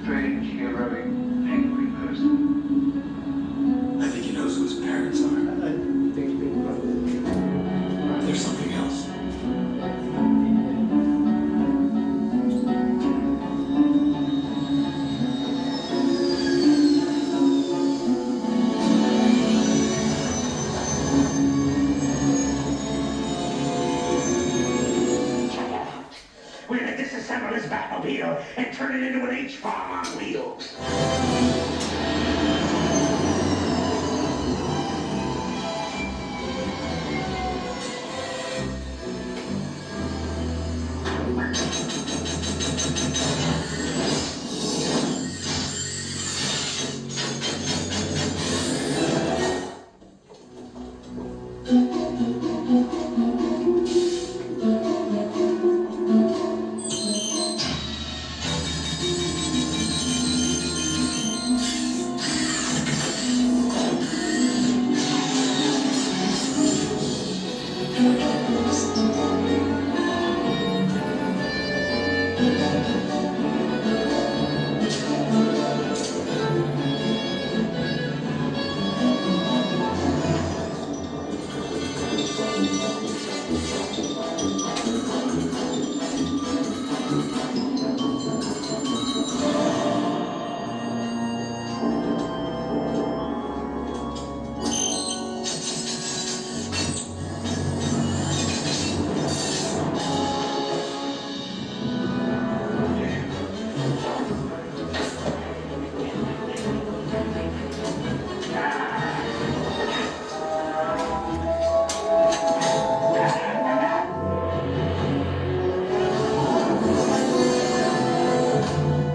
strange, heroic, angry person. I think he knows who his parents are. There's something else. We're gonna disassemble this batmobile and turn it into an H-bomb on wheels.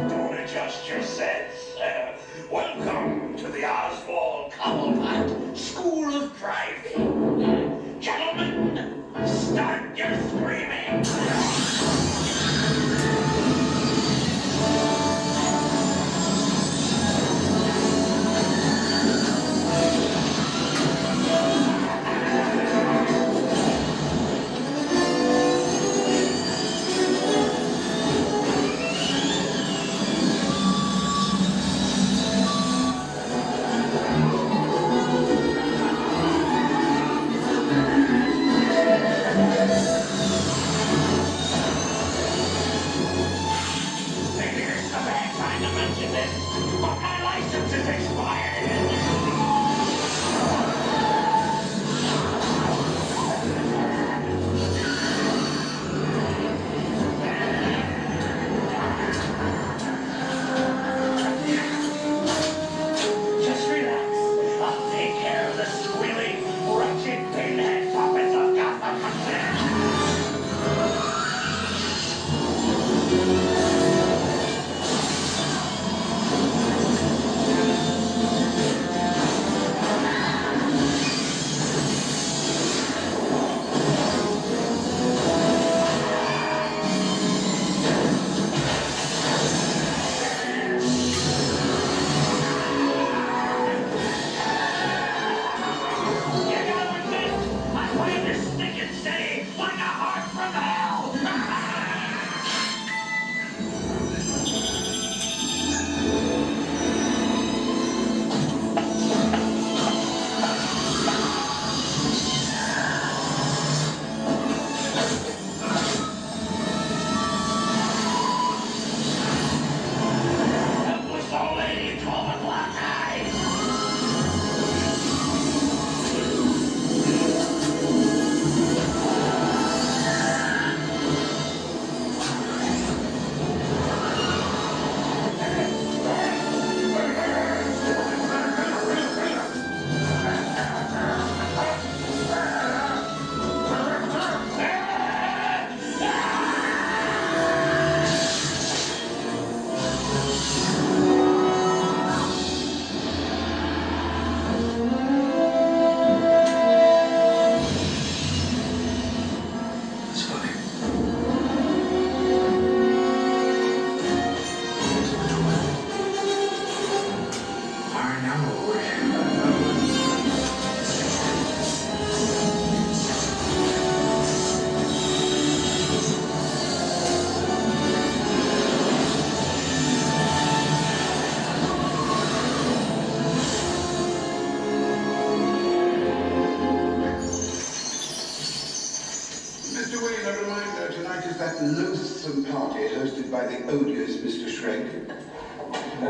Don't adjust your sets. Welcome to the Oswald School of Driving. Gentlemen, start your screaming. Here's the bad time to mention this, but my license is expired. Just relax. I'll take care of the squealing, wretched pinhead puppets of Gotham.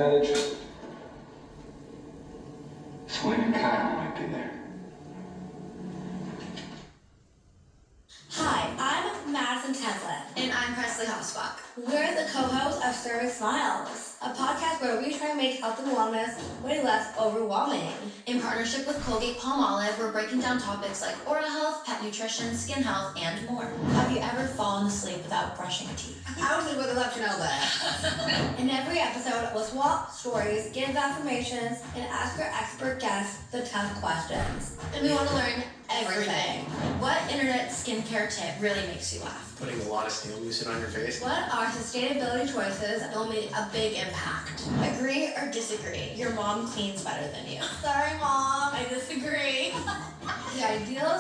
disadvantage. Swing Kyle might be there. Hi, I'm Madison Teslet. And I'm Presley Hosbach. We're the co-hosts of Serving Smiles, a podcast where we try to make health and wellness way less overwhelming. In partnership with Colgate-Palmolive, we're breaking down topics like oral health, pet nutrition, skin health, and more. Have you ever fallen asleep without brushing your teeth? I was would love to know that. In every episode, we'll swap stories, give affirmations, and ask our expert guests the tough questions. And we want to learn everything. What internet skincare tip really makes you laugh? Putting a lot of steel lucid on your face. What are sustainability choices That will make a big impact. Agree or disagree? Your mom cleans better than you. Sorry, Mom. I disagree. The ideal